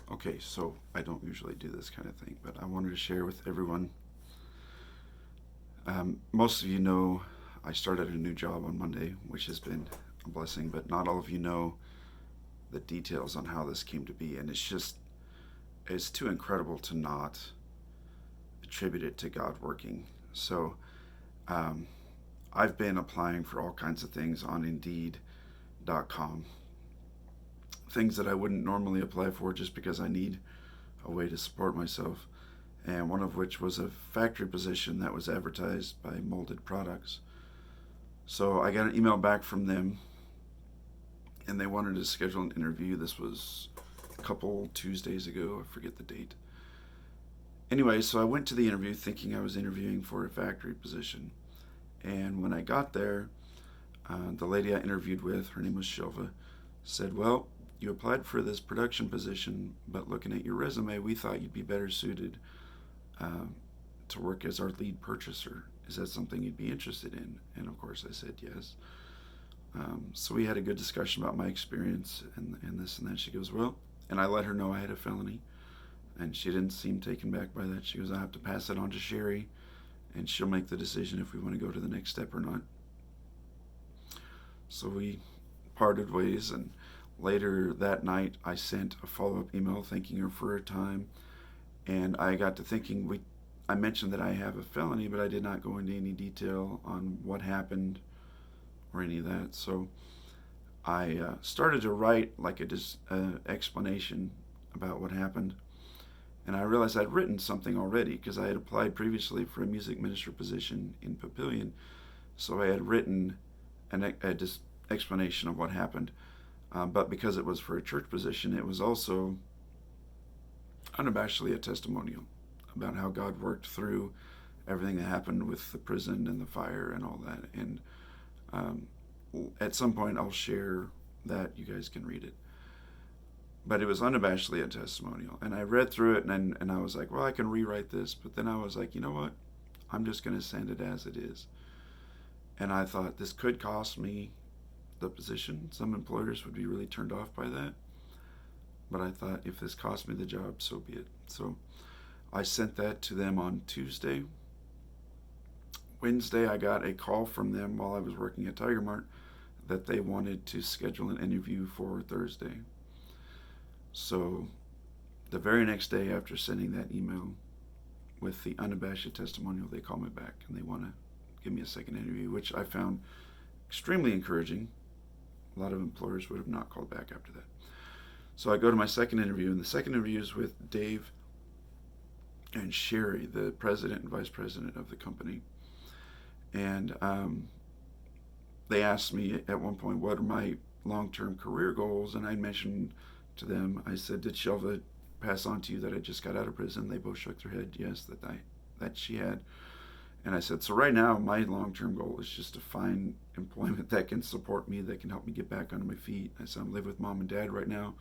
Okay, so I don't usually do this kind of thing, but I wanted to share with everyone. Most of you know I started a new job on Monday, which has been a blessing, but not all of you know the details on how this came to be. And it's too incredible to not attribute it to God working. So um, I've been applying for all kinds of things on Indeed.com, things that I wouldn't normally apply for just because I need a way to support myself. And one of which was a factory position that was advertised by Molded Products. So I got an email back from them, and they wanted to schedule an interview. This was a couple Tuesdays ago, I forget the date. Anyway, so I went to the interview thinking I was interviewing for a factory position. And when I got there, the lady I interviewed with, her name was Shilva, said, "Well, you applied for this production position, but looking at your resume, we thought you'd be better suited uh, to work as our lead purchaser. Is that something you'd be interested in?" And of course I said yes. So we had a good discussion about my experience and this and that. She goes, "Well," and I let her know I had a felony. And she didn't seem taken back by that. She goes, "I have to pass it on to Sherry, and she'll make the decision if we want to go to the next step or not." So we parted ways, and later that night I sent a follow-up email thanking her for her time. And I got to thinking, I mentioned that I have a felony, but I did not go into any detail on what happened or any of that. So I started to write like a explanation about what happened. And I realized I'd written something already because I had applied previously for a music minister position in Papillion. So I had written a explanation of what happened. But because it was for a church position, it was also unabashedly a testimonial about how God worked through everything that happened with the prison and the fire and all that. And um, at some point, I'll share that. You guys can read it. But it was unabashedly a testimonial. And I read through it, and I was like, well, I can rewrite this. But then I was like, you know what? I'm just going to send it as it is. And I thought this could cost me the position. Some employers would be really turned off by that. But I thought if this cost me the job, so be it. So I sent that to them on Tuesday. Wednesday, I got a call from them while I was working at Tiger Mart that they wanted to schedule an interview for Thursday. So the very next day after sending that email with the unabashed testimonial, they call me back and they want to give me a second interview, which I found extremely encouraging. A lot of employers would have not called back after that. So I go to my second interview, and the second interview is with Dave and Sherry, the president and vice president of the company. And they asked me at one point, what are my long-term career goals? And I mentioned to them, I said, did Shelva pass on to you that I just got out of prison? They both shook their head, yes, that she had. And I said, so right now my long-term goal is just to find employment that can support me, that can help me get back on my feet. I said, I'm living with mom and dad right now,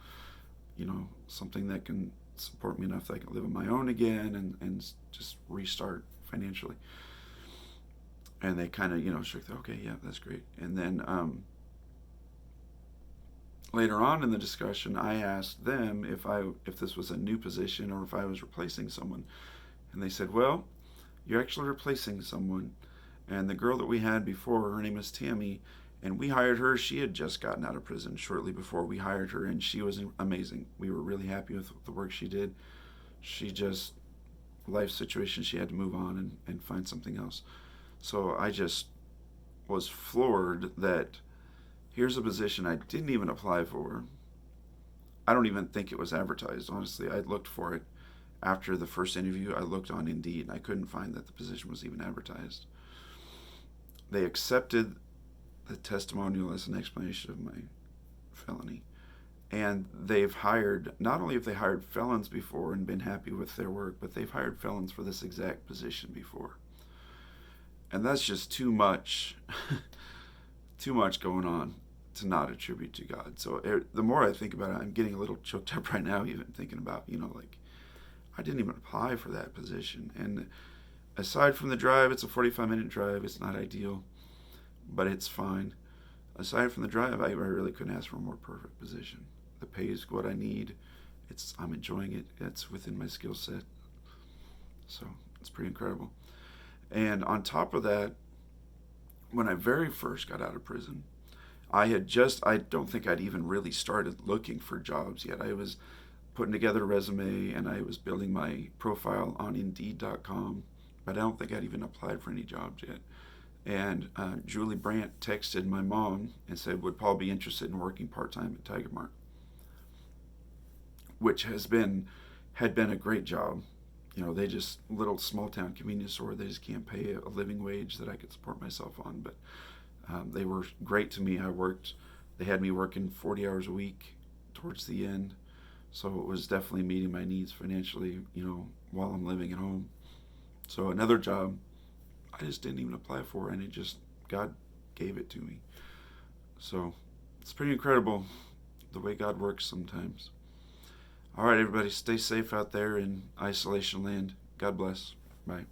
something that can support me enough that I can live on my own again and just restart financially. And they kind of, shook their, okay, yeah, that's great. And then later on in the discussion, I asked them if this was a new position or if I was replacing someone. And they said, well, you're actually replacing someone. And the girl that we had before, her name is Tammy, and we hired her. She had just gotten out of prison shortly before we hired her, and she was amazing. We were really happy with the work she did. She just, life situation, she had to move on and find something else. So I just was floored that here's a position I didn't even apply for. I don't even think it was advertised, honestly. I looked for it after the first interview. I looked on Indeed, and I couldn't find that the position was even advertised. They accepted the testimonial as an explanation of my felony. And they've hired, not only have they hired felons before and been happy with their work, but they've hired felons for this exact position before. And that's just too much, too much going on to not attribute to God. So the more I think about it, I'm getting a little choked up right now, even thinking about, I didn't even apply for that position. And aside from the drive, it's a 45-minute drive. It's not ideal, but it's fine. Aside from the drive, I really couldn't ask for a more perfect position. The pay is what I need, I'm enjoying it. It's within my skill set. So it's pretty incredible. And on top of that, when I very first got out of prison, I don't think I'd even really started looking for jobs yet. I was putting together a resume and I was building my profile on Indeed.com, but I don't think I'd even applied for any jobs yet. And Julie Brandt texted my mom and said, "Would Paul be interested in working part time at Tiger Mart?" Which had been a great job. You know, they just little small town convenience store. They just can't pay a living wage that I could support myself on, but they were great to me. They had me working 40 hours a week towards the end, so it was definitely meeting my needs financially, while I'm living at home. So another job I just didn't even apply for, and God gave it to me. So it's pretty incredible the way God works sometimes. All right, everybody, stay safe out there in isolation land. God bless. Bye.